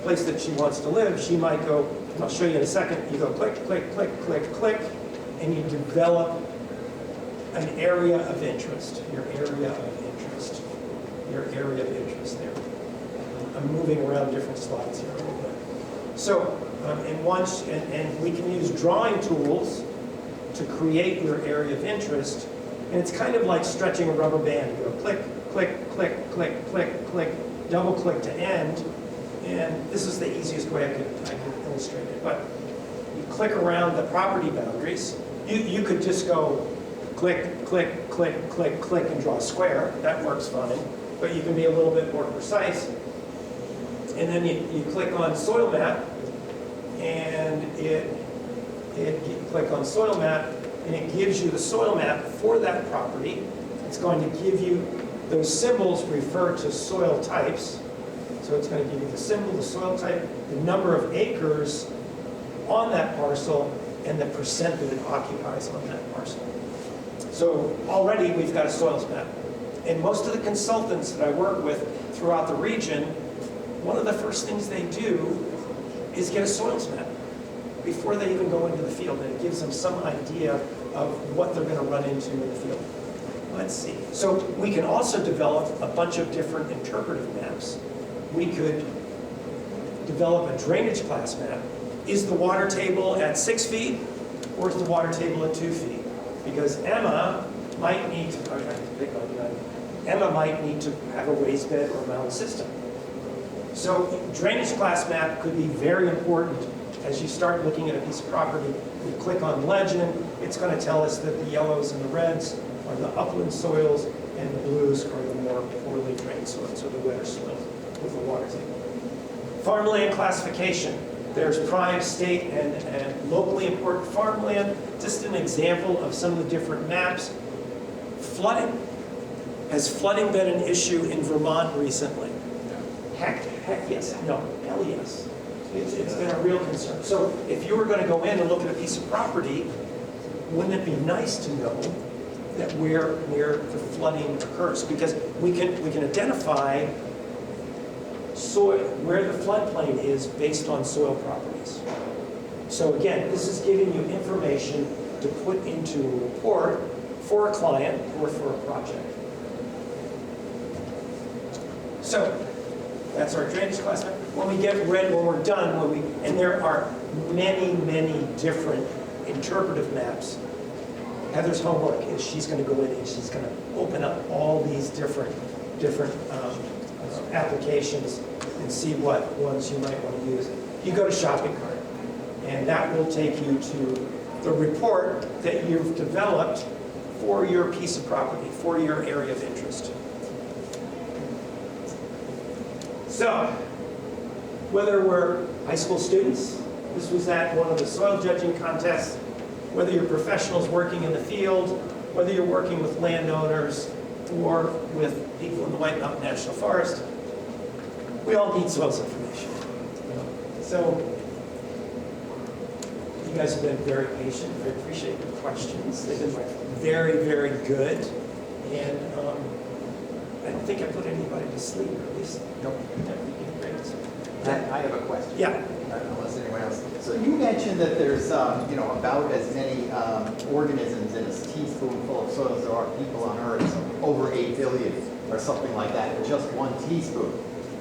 place that she wants to live, she might go, and I'll show you in a second, you go click, click, click, click, click, and you develop an area of interest, your area of interest, your area of interest there. I'm moving around different slides here a little bit. So, and we can use drawing tools to create your area of interest, and it's kind of like stretching a rubber band. You go click, click, click, click, click, click, double click to end, and this is the easiest way I could illustrate it. But you click around the property boundaries. You could just go click, click, click, click, click, and draw a square. That works fine, but you can be a little bit more precise. And then you click on soil map, and you click on soil map, and it gives you the soil map for that property. It's going to give you those symbols refer to soil types. So it's going to give you the symbol, the soil type, the number of acres on that parcel, and the percent that it occupies on that parcel. So already we've got a soils map. And most of the consultants that I work with throughout the region, one of the first things they do is get a soils map before they even go into the field. And it gives them some idea of what they're going to run into in the field. Let's see. So we can also develop a bunch of different interpretive maps. We could develop a drainage class map. Is the water table at 6 feet, or is the water table at 2 feet? Because Emma might need to, Emma might need to have a raised bed or a mound system. So drainage class map could be very important as you start looking at a piece of property. We click on legend, it's going to tell us that the yellows and the reds are the upland soils, and the blues are the more poorly drained soils, or the wetter soils with the water table. Farmland classification. There's prime, state, and locally important farmland. Just an example of some of the different maps. Flooding. Has flooding been an issue in Vermont recently? Heck yes. No, hell yes. It's been a real concern. So if you were going to go in and look at a piece of property, wouldn't it be nice to know that where the flooding occurs? Because we can identify soil, where the floodplain is based on soil properties. So again, this is giving you information to put into a report for a client or for a project. So that's our drainage class map. When we're done, and there are many, many different interpretive maps. Heather's homework is she's going to go in and she's going to open up all these different applications and see what ones you might want to use. You go to shopping cart, and that will take you to the report that you've developed for your piece of property, for your area of interest. So, whether we're high school students, this was at one of the soil judging contests, whether you're professionals working in the field, whether you're working with landowners or with people in the White Mountain National Forest, we all need soils information. So, you guys have been very patient. I appreciate your questions. They've been very, very good. And I don't think I put anybody to sleep, or at least Nope. great. I have a question. Yeah. Unless anyone else. So you mentioned that there's, about as many organisms in a teaspoonful of soil as there are people on Earth, so over 8 billion or something like that, in just one teaspoon.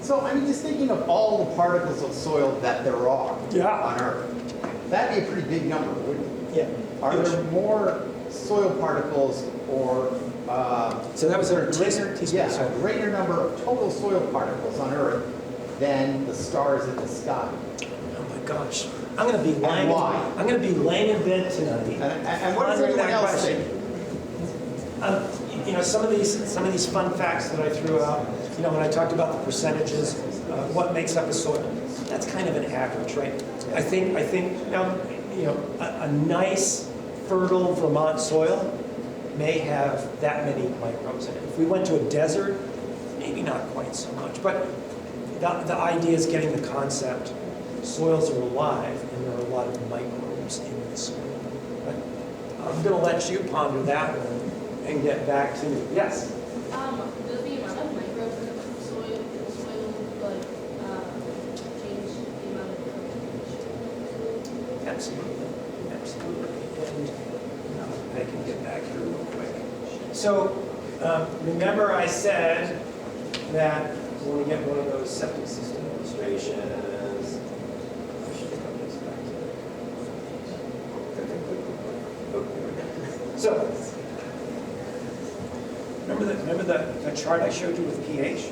So, I mean, just thinking of all the particles of soil that there are on Earth, that'd be a pretty big number, wouldn't it? Yeah. Are there more soil particles or So that was our greater, teaspoon. a greater number of total soil particles on Earth than the stars in the sky? Oh my gosh. I'm going to be lying. why? I'm going to be laying in bed tonight. And what does pondering everyone that else question. think? You know, some of these fun facts that I threw out. You know, when I talked about the percentages, what makes up a soil, that's kind of an average, right? I think now, you know, a nice, fertile Vermont soil may have that many microbes in it. If we went to a desert, maybe not quite so much. But the idea is getting the concept. Soils are alive, and there are a lot of microbes in the soil. But I'm going to let you ponder that one and get back to me. Yes? Does the amount of microbes in the soil like change the amount of fermentation? Absolutely. And I can get back here real quick. So remember I said that when we get one of those septic system illustrations, I should have come this back to So remember the chart I showed you with pH?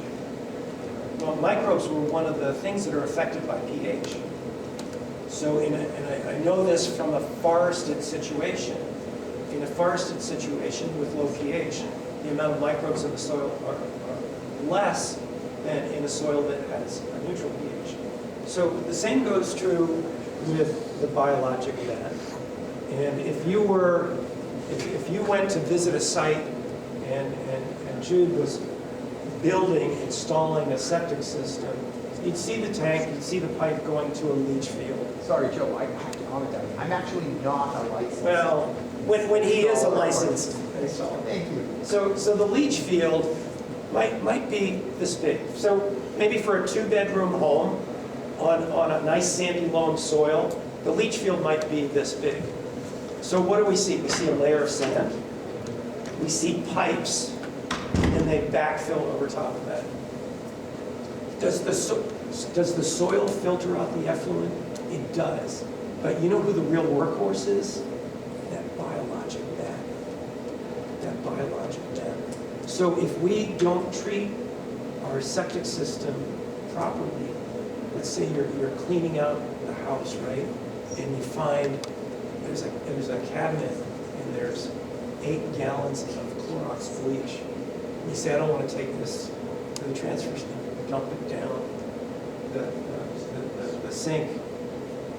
Well, microbes were one of the things that are affected by pH. So and I know this from a forested situation. In a forested situation with low pH, the amount of microbes in the soil are less than in a soil that has a neutral pH. So the same goes true with the biologic mat. And if you went to visit a site and Jude was installing a septic system, you'd see the tank, you'd see the pipe going to a leach field. Sorry, Joe, I have to comment on you. I'm actually not a licensed. Well, when he is a licensed installer. Thank you. So the leach field might be this big. So maybe for a 2-bedroom home on a nice sandy loam soil, the leach field might be this big. So what do we see? We see a layer of sand. We see pipes, and they backfill over top of that. Does the soil filter out the effluent? It does. But you know who the real workhorse is? That biologic mat. That biologic mat. So if we don't treat our septic system properly, let's say you're cleaning out the house, right? And you find there's a cabinet and there's 8 gallons of Clorox bleach. And you say, I don't want to take this to the transfer station, dump it down the sink.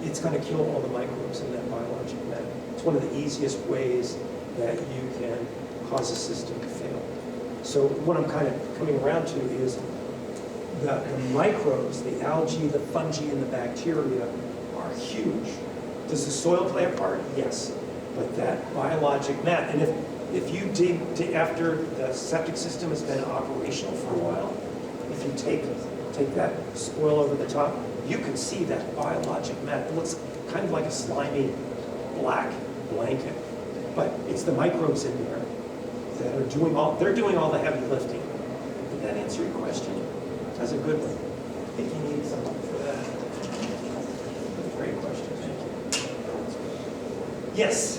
It's going to kill all the microbes in that biologic mat. It's one of the easiest ways that you can cause a system to fail. So what I'm kind of coming around to is the microbes, the algae, the fungi, and the bacteria are huge. Does the soil play a part? Yes. But that biologic mat, and if you dig after the septic system has been operational for a while, if you take that spoil over the top, you can see that biologic mat. It looks kind of like a slimy black blanket, but it's the microbes in there that are doing all the heavy lifting. Did that answer your question? That's a good one. I think you need something for that. Great question, thank you. Yes?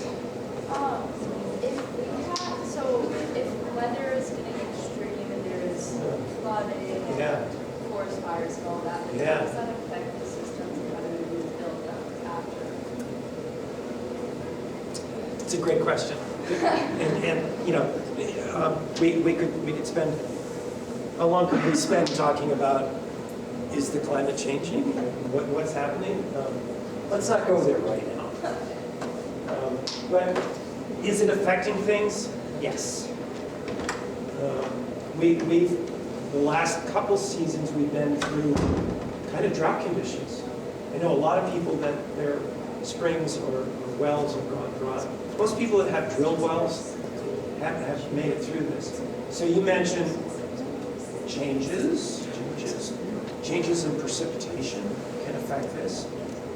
If weather is getting extreme and there's flooding, Yeah. forest fires and all that, Yeah. how does that affect the systems and how do we rebuild them after? It's a great question. And you know, we could spend, how long could we spend talking about, is the climate changing? What's happening? Let's not go there right now. But is it affecting things? Yes. The last couple seasons we've been through kind of drought conditions. I know a lot of people that their springs or wells have gone dry. Most people that have drilled wells have made it through this. So you mentioned changes in precipitation can affect this.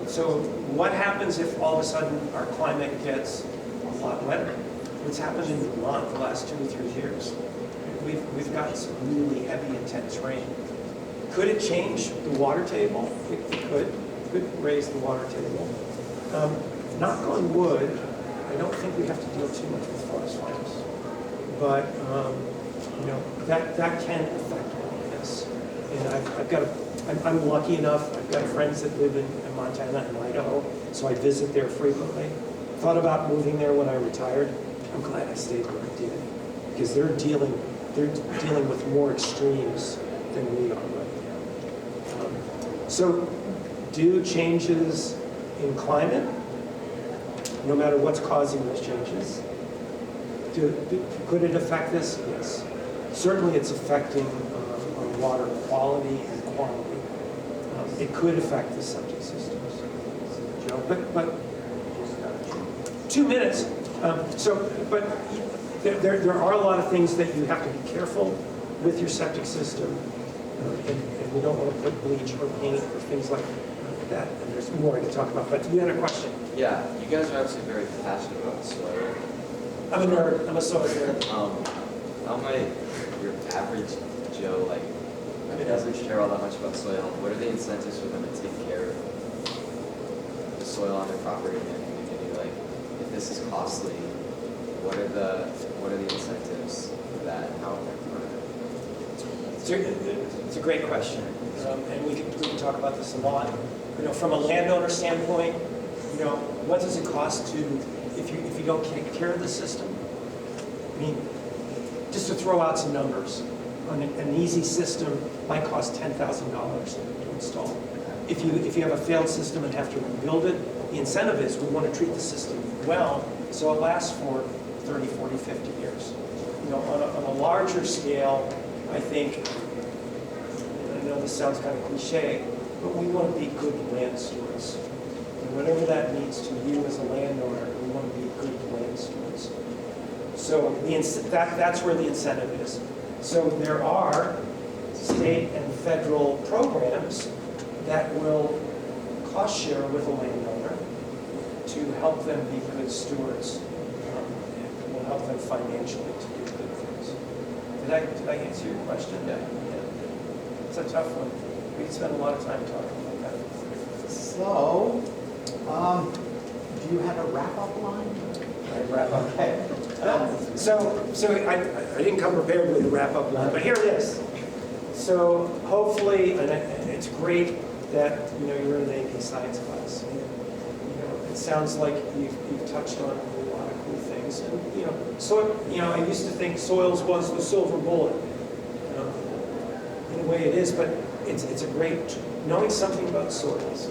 So what happens if all of a sudden our climate gets a lot wetter? What's happened in Vermont the last 2 or 3 years? We've gotten some really heavy, intense rain. Could it change the water table? It could raise the water table. Knock on wood, I don't think we have to deal too much with forest fires. But, you know, that can affect all of this. And I'm lucky enough, I've got friends that live in Montana and Idaho, so I visit there frequently. Thought about moving there when I retired. I'm glad I stayed where I did, because they're dealing with more extremes than we are right now. So do changes in climate, no matter what's causing those changes, could it affect this? Yes. Certainly it's affecting our water quality and quantity. It could affect the septic systems. Joe, but 2 minutes. But there are a lot of things that you have to be careful with your septic system, and we don't want to put bleach or paint or things like that. And there's more to talk about. But you had a question. Yeah, you guys are obviously very passionate about soil. I'm a nerd. I'm a soil nerd. How might your average Joe, like, who doesn't care all that much about soil, what are the incentives for them to take care of the soil on their property and their community? Like, if this is costly, what are the incentives for that, and how It's a great question, and we can talk about this a lot. You know, from a landowner standpoint, you know, what does it cost to if you don't take care of the system? I mean, just to throw out some numbers, an easy system might cost $10,000 to install. If you have a failed system and have to rebuild it, the incentive is we want to treat the system well so it lasts for 30, 40, 50 years. You know, on a larger scale, I think, and I know this sounds kind of cliche, but we want to be good land stewards. And whatever that means to you as a landowner, we want to be good land stewards. So that's where the incentive is. So there are state and federal programs that will cost share with a landowner to help them be good stewards, and will help them financially to do good things. Did I answer your question? Yeah. It's a tough one. We spend a lot of time talking about that. So, do you have a wrap-up line? Okay. So I didn't come prepared with a wrap-up line, but here it is. So hopefully, and it's great that you're in an AP Science class. And, it sounds like you've touched on a lot of cool things. And so I used to think soils was the silver bullet. In a way, it is, but it's a great knowing something about soils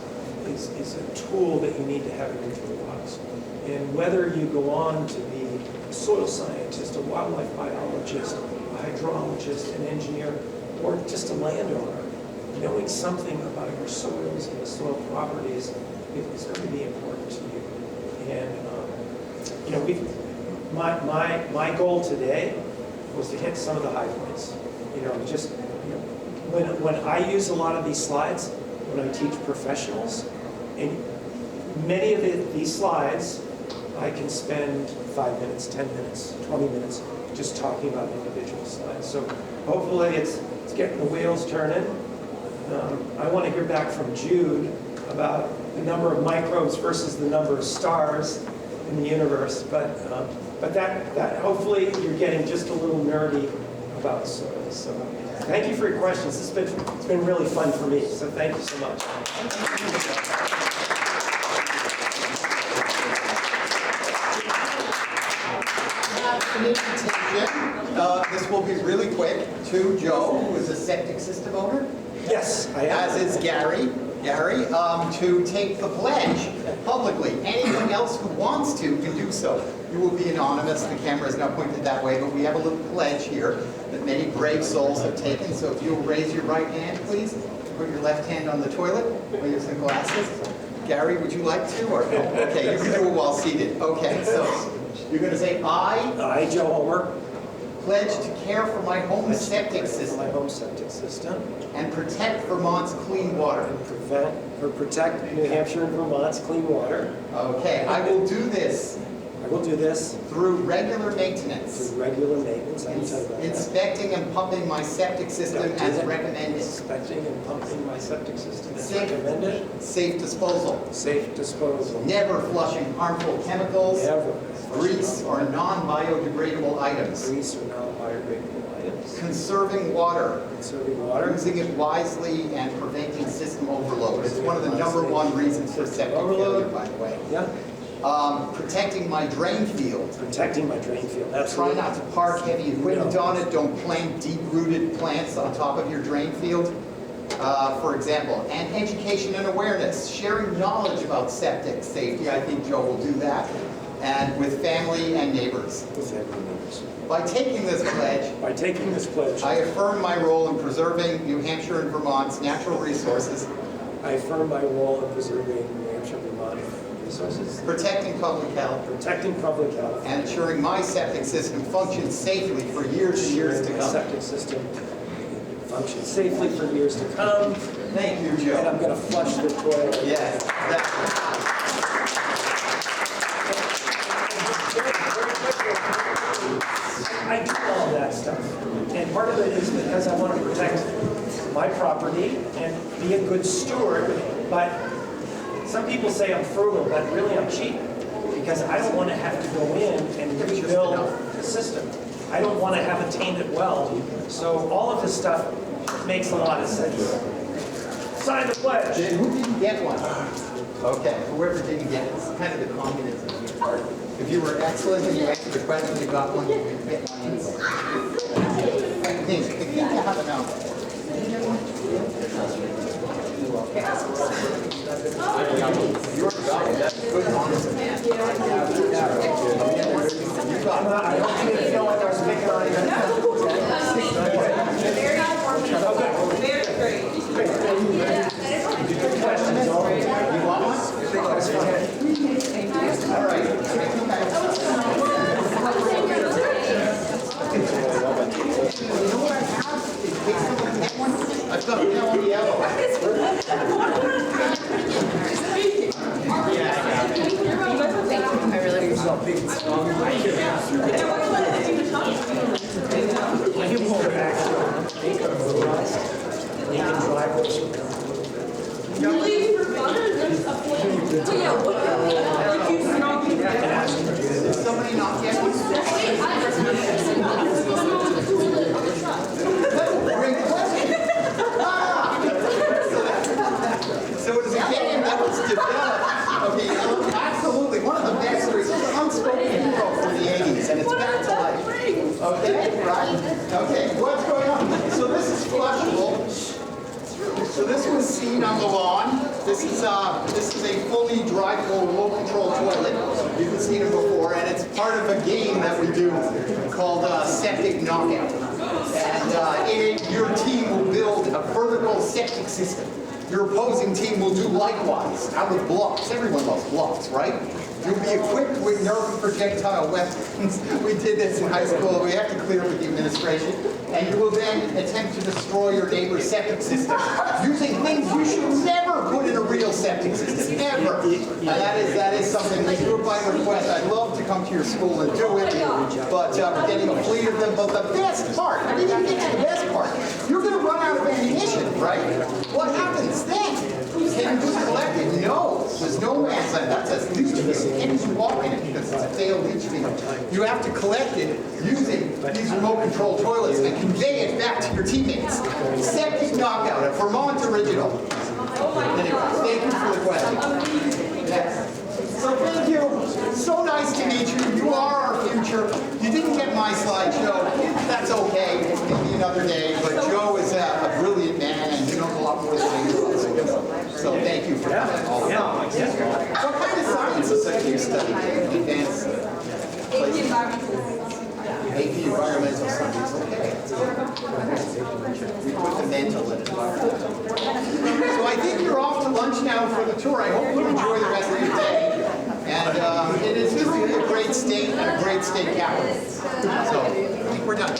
is a tool that you need to have in your toolbox. And whether you go on to be a soil scientist, a wildlife biologist, a hydrologist, an engineer, or just a landowner, knowing something about your soils and the soil properties is going to be important to you. And my goal today was to hit some of the high points. When I use a lot of these slides, when I teach professionals, and many of these slides, I can spend 5 minutes, 10 minutes, 20 minutes just talking about individual slides. So hopefully it's getting the wheels turning. I want to hear back from Jude about the number of microbes versus the number of stars in the universe. But that hopefully you're getting just a little nerdy about soils. So thank you for your questions. It's been really fun for me. So thank you so much. An invitation. This will be really quick to Joe, who is a septic system owner. Yes, I am. As is Gary, to take the pledge publicly. Anyone else who wants to can do so. You will be anonymous. The camera is not pointed that way, but we have a little pledge here that many brave souls have taken. So if you'll raise your right hand, please. Put your left hand on the toilet. Wear your sunglasses. Gary, would you like to? Or no? Okay, you can do it while seated. Okay, so you're going to say, I, Joe Homer, pledge to care for my home septic system my home septic system, and protect Vermont's clean water. and protect New Hampshire and Vermont's clean water. Okay, I will do this I we'll do this through regular maintenance, through regular maintenance. I can tell you about that. inspecting and pumping my septic system Don't do as that. recommended, Inspecting and pumping my septic system as Safe. recommended. safe disposal, Safe disposal. never flushing harmful chemicals, Never. grease, or non-biodegradable items, Grease or non-biodegradable items. conserving water, Conserving water. using it wisely, and preventing system overload. It's one of the #1 reasons for septic failure, by the way. Yeah. Protecting my drain field. Protecting my drain field. Try Absolutely. not to park heavy equipment on it. Don't plant deep-rooted plants on top of your drain field, for example. And education and awareness, sharing knowledge about septic safety. I think Joe will do that. And with family and neighbors. With family members. By taking this pledge, By taking this pledge, I affirm my role in preserving New Hampshire and Vermont's natural resources, I affirm my role in preserving New Hampshire and Vermont resources, protecting public health, protecting public health, and ensuring my septic system functions safely for years and years to ensuring the come. septic system functions safely for years to come. Thank you, And Joe. I'm going to flush the toilet. Yes, exactly. I do all that stuff. And part of it is because I want to protect my property and be a good steward. But some people say I'm frugal, but really I'm cheap. Because I don't want to have to go in and rebuild the system. I don't want to have a tainted well. So all of this stuff makes a lot of sense. Sign the pledge. Who didn't get one? Okay, whoever didn't get it, it's kind of the communism part. If you were excellent and you answered the question, you got one, you didn't get one anyway. I think you have it now. You're that's good, honest man. You got it. I don't want you to feel like I was picking on you. Good questions, all. You want one? All right. You know what I have? In case someone get one, I've got a yellow. I really appreciate You pull it back. You can drive this. You leave for fun or just a point? Did somebody not get one? Great question. So it is a game that was developed, okay, absolutely, one of the best stories, it's an unspoken hero from the 80s, and it's back to life. Okay, right? Okay, what's going on? So this is flushable. So this was seen on the lawn. This is a fully drivable, low-control toilet. You've seen it before, and it's part of a game that we do called Septic Knockout. And in it, your team will build a vertical septic system. Your opposing team will do likewise, out of blocks. Everyone loves blocks, right? You'll be equipped with nerve projectile weapons. We did this in high school. We have to clear with the administration. And you will then attempt to destroy your neighbor's septic system using things you should never put in a real septic system, ever. And that is something we do it by request. I'd love to come to your school and do it, but we're getting a fleet of them. But the best part, I didn't even get to the best part. You're going to run out of ammunition, right? What happens then? Can you collect it? No. There's no man's land. That's a leach field. You can't even walk in it because it's a failed leach field. You have to collect it using these remote control toilets and convey it back to your teammates. Septic Knockout, a Vermont original. Anyway, thank you for the question. Yes. So thank you. So nice to meet you. You are our future. You didn't get my slideshow. That's okay. Maybe another day. But Joe is a brilliant man and he knows a lot more than I do. So thank you for coming. What kind of sciences do you study? Advanced AP Environmental Studies. Okay. We put the mental in environmental. So I think you're off to lunch now for the tour. I hope you enjoy the rest of your day. And it is just a great state and a great state capital. So I think we're done.